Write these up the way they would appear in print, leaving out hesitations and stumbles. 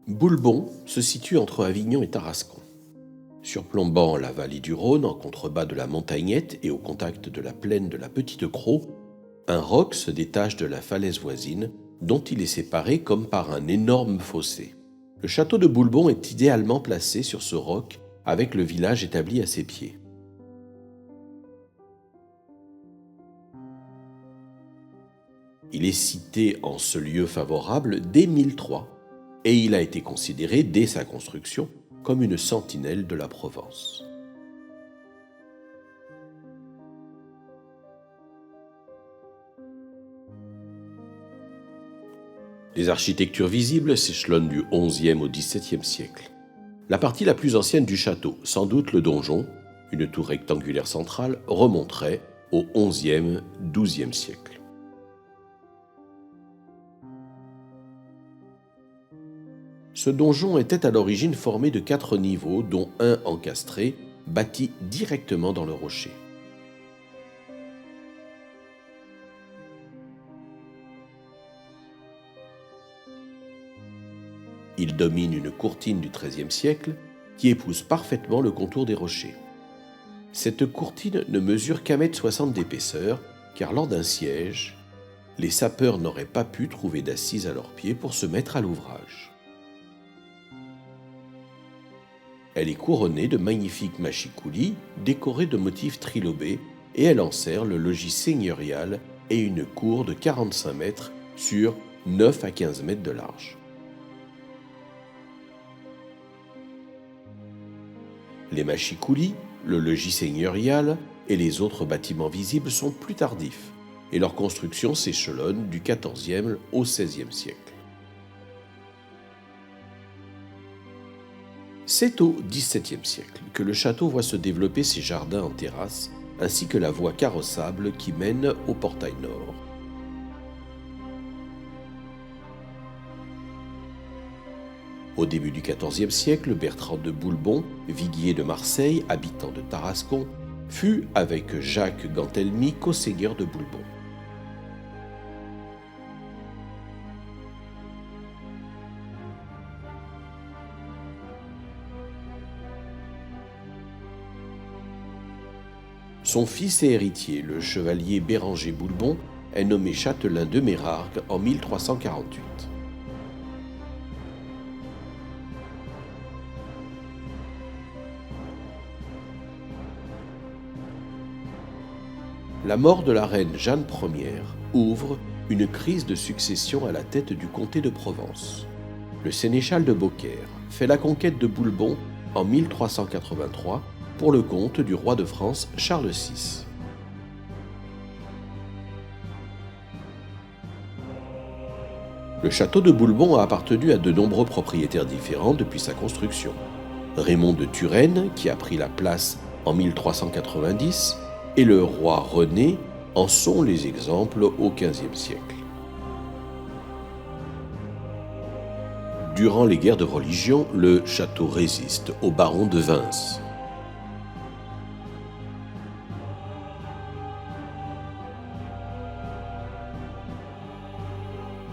Boulbon se situe entre Avignon et Tarascon. Surplombant la vallée du Rhône, en contrebas de la Montagnette et au contact de la plaine de la Petite Crau, un roc se détache de la falaise voisine, dont il est séparé comme par un énorme fossé. Le château de Boulbon est idéalement placé sur ce roc, avec le village établi à ses pieds. Il est cité en ce lieu favorable dès 1003, et il a été considéré dès sa construction comme une sentinelle de la Provence. Les architectures visibles s'échelonnent du XIe au XVIIe siècle. La partie la plus ancienne du château, sans doute le donjon, une tour rectangulaire centrale, remonterait au XIe-XIIe siècle. Ce donjon était à l'origine formé de 4 niveaux, dont un encastré, bâti directement dans le rocher. Il domine une courtine du XIIIe siècle qui épouse parfaitement le contour des rochers. Cette courtine ne mesure qu'1,60 m d'épaisseur, car lors d'un siège, les sapeurs n'auraient pas pu trouver d'assises à leurs pieds pour se mettre à l'ouvrage. Elle est couronnée de magnifiques mâchicoulis décorés de motifs trilobés et elle enserre le logis seigneurial et une cour de 45 mètres sur 9 à 15 mètres de large. Les mâchicoulis, le logis seigneurial et les autres bâtiments visibles sont plus tardifs et leur construction s'échelonne du XIVe au XVIe siècle. C'est au XVIIe siècle que le château voit se développer ses jardins en terrasse ainsi que la voie carrossable qui mène au portail nord. Au début du XIVe siècle, Bertrand de Boulbon, viguier de Marseille, habitant de Tarascon, fut, avec Jacques Gantelmy, co-seigneur de Boulbon. Son fils et héritier, le chevalier Béranger Boulbon, est nommé châtelain de Mérarques en 1348. La mort de la reine Jeanne Ière ouvre une crise de succession à la tête du comté de Provence. Le sénéchal de Beaucaire fait la conquête de Boulbon en 1383 pour le compte du roi de France Charles VI. Le château de Boulbon a appartenu à de nombreux propriétaires différents depuis sa construction. Raymond de Turenne, qui a pris la place en 1390, et le roi René en sont les exemples au XVe siècle. Durant les guerres de religion, le château résiste aux barons de Vins.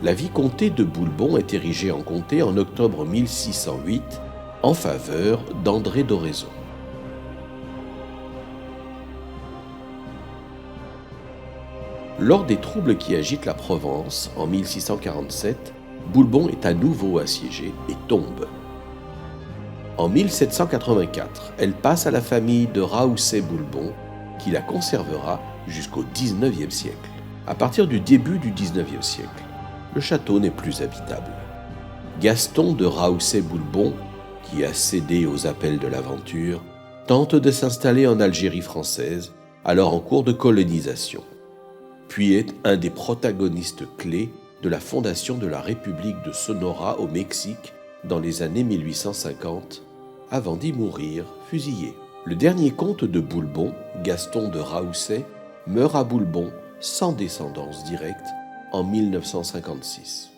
La vicomté de Boulbon est érigée en comté en octobre 1608 en faveur d'André d'Oraison. Lors des troubles qui agitent la Provence en 1647, Boulbon est à nouveau assiégée et tombe. En 1784, elle passe à la famille de Raousset-Boulbon qui la conservera jusqu'au XIXe siècle. À partir du début du XIXe siècle, le château n'est plus habitable. Gaston de Raousset-Boulbon, qui a cédé aux appels de l'aventure, tente de s'installer en Algérie française, alors en cours de colonisation, puis est un des protagonistes clés de la fondation de la République de Sonora au Mexique dans les années 1850, avant d'y mourir fusillé. Le dernier comte de Boulbon, Gaston de Raousset, meurt à Boulbon sans descendance directe en 1956.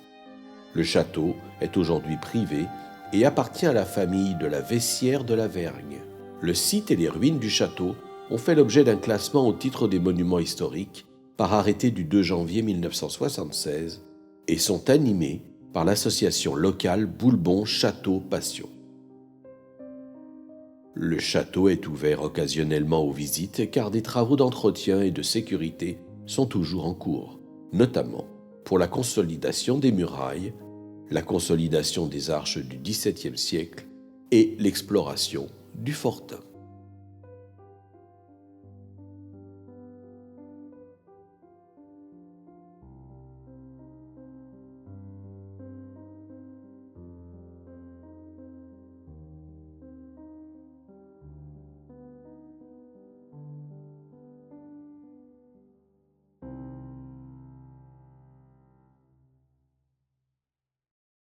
Le château est aujourd'hui privé et appartient à la famille de la Vessière de la Vergne. Le site et les ruines du château ont fait l'objet d'un classement au titre des monuments historiques par arrêté du 2 janvier 1976 et sont animés par l'association locale Boulbon Château Passion. Le château est ouvert occasionnellement aux visites car des travaux d'entretien et de sécurité sont toujours en cours, notamment pour la consolidation des murailles, la consolidation des arches du XVIIe siècle et l'exploration du fortin.